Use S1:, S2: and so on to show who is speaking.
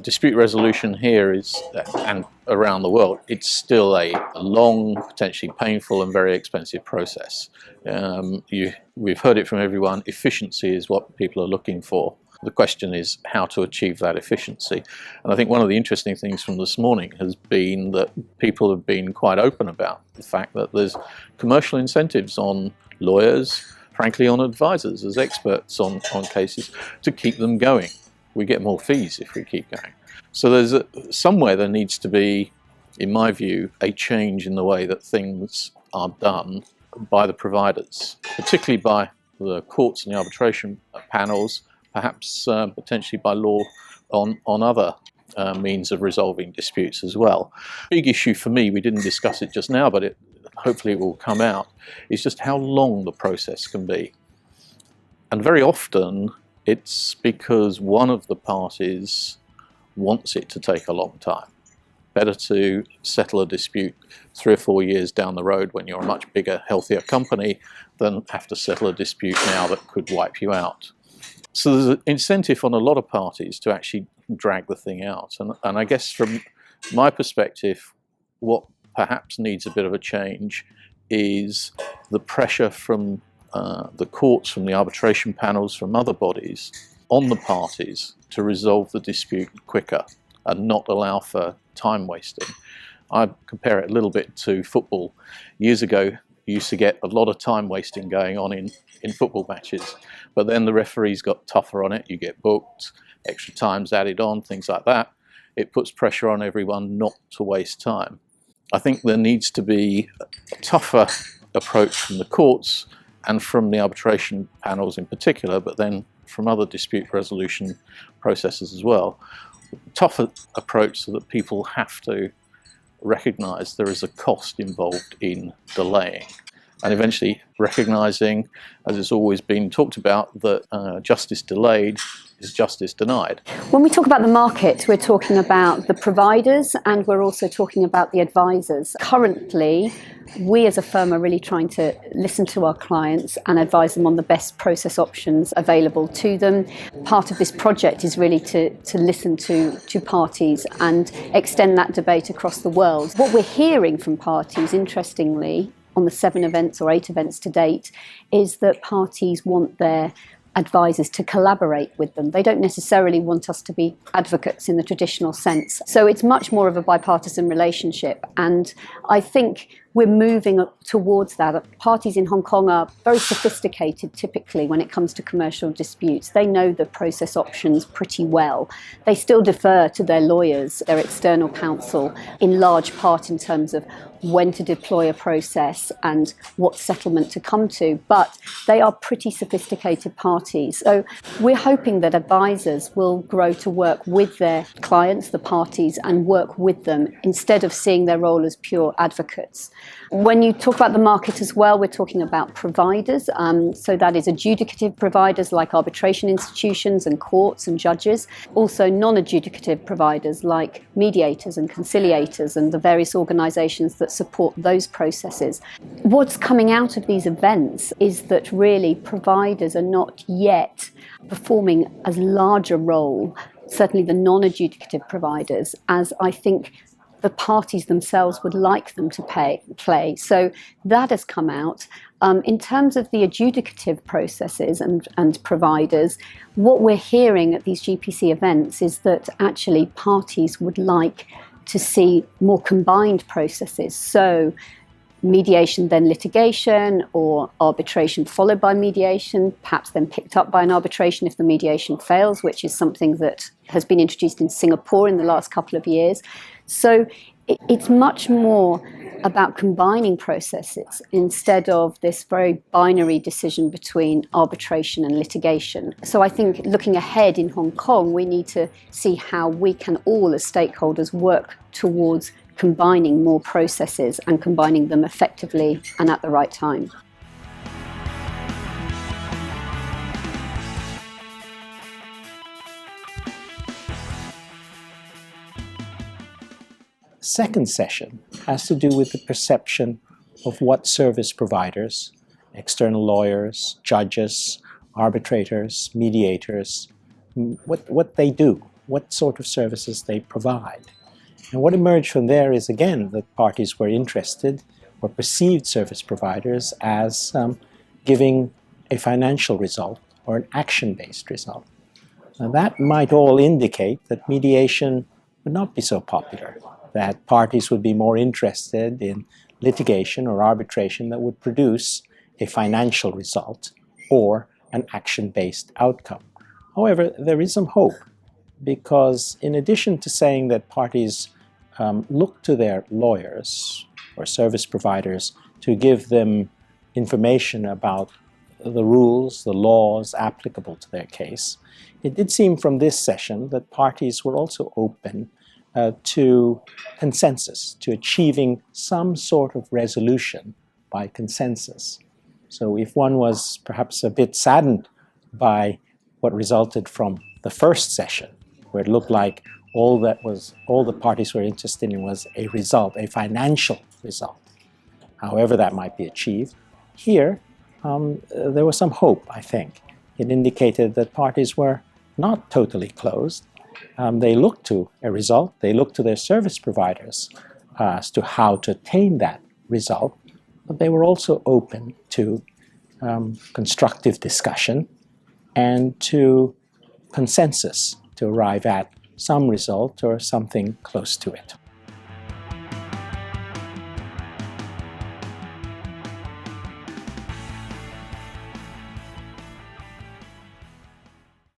S1: dispute resolution here is, and around the world, it's still a long, potentially painful and very expensive process. We've heard it from everyone, efficiency is what people are looking for. The question is how to achieve that efficiency. And I think one of the interesting things from this morning has been that people have been quite open about the fact that there's commercial incentives on lawyers, frankly on advisors as experts on cases, to keep them going. We get more fees if we keep going. So there's somewhere there needs to be, in my view, a change in the way that things are done by the providers, particularly by the courts and the arbitration panels, perhaps potentially by law on other means of resolving disputes as well. Big issue for me, we didn't discuss it just now, but hopefully it will come out, is just how long the process can be. And very often it's because one of the parties wants it to take a long time. Better to settle a dispute 3 or 4 years down the road when you're a much bigger, healthier company than have to settle a dispute now that could wipe you out. So there's an incentive on a lot of parties to actually drag the thing out. And I guess from my perspective, what perhaps needs a bit of a change is the pressure from the courts, from the arbitration panels, from other bodies on the parties to resolve the dispute quicker and not allow for time wasting. I compare it a little bit to football. Years ago, you used to get a lot of time wasting going on in football matches, but then the referees got tougher on it. You get booked, extra time's added on, things like that. It puts pressure on everyone not to waste time. I think there needs to be a tougher approach from the courts and from the arbitration panels in particular, but then from other dispute resolution processes as well. Tougher approach so that people have to recognise there is a cost involved in delaying, and eventually recognising, as it's always been talked about, that justice delayed is justice denied.
S2: When we talk about the market, we're talking about the providers and we're also talking about the advisors. Currently, we as a firm are really trying to listen to our clients and advise them on the best process options available to them. Part of this project is really to listen to parties and extend that debate across the world. What we're hearing from parties, interestingly, on the 7 events or 8 events to date, is that parties want their advisors to collaborate with them. They don't necessarily want us to be advocates in the traditional sense. So it's much more of a bipartisan relationship, and I think we're moving towards that. Parties in Hong Kong are very sophisticated typically when it comes to commercial disputes. They know the process options pretty well. They still defer to their lawyers, their external counsel, in large part in terms of when to deploy a process and what settlement to come to, but they are pretty sophisticated parties. So we're hoping that advisors will grow to work with their clients, the parties, and work with them instead of seeing their role as pure advocates. When you talk about the market as well, we're talking about providers. So that is adjudicative providers like arbitration institutions and courts and judges. Also non-adjudicative providers like mediators and conciliators and the various organisations that support those processes. What's coming out of these events is that really providers are not yet performing as large a role, certainly the non-adjudicative providers, as I think the parties themselves would like them to play. So that has come out. In terms of the adjudicative processes and providers, what we're hearing at these GPC events is that actually parties would like to see more combined processes. So mediation, then litigation, or arbitration followed by mediation, perhaps then picked up by an arbitration if the mediation fails, which is something that has been introduced in Singapore in the last couple of years. So it's much more about combining processes instead of this very binary decision between arbitration and litigation. So I think looking ahead in Hong Kong, we need to see how we can all as stakeholders work towards combining more processes and combining them effectively and at the right time.
S3: Second session has to do with the perception of what service providers, external lawyers, judges, arbitrators, mediators, what they do what sort of services they provide. And what emerged from there is, again, that parties were interested or perceived service providers as giving a financial result or an action-based result. Now, that might all indicate that mediation would not be so popular, that parties would be more interested in litigation or arbitration that would produce a financial result or an action-based outcome. However, there is some hope, because in addition to saying that parties look to their lawyers or service providers to give them information about the rules, the laws applicable to their case, it did seem from this session that parties were also open to consensus, to achieving some sort of resolution by consensus. So if one was perhaps a bit saddened by what resulted from the first session, where it looked like all the parties were interested in was a result, a financial result, however that might be achieved, here there was some hope, I think. It indicated that parties were not totally closed. They looked to a result, they looked to their service providers as to how to attain that result, but they were also open to constructive discussion and to consensus to arrive at some result or something close to it.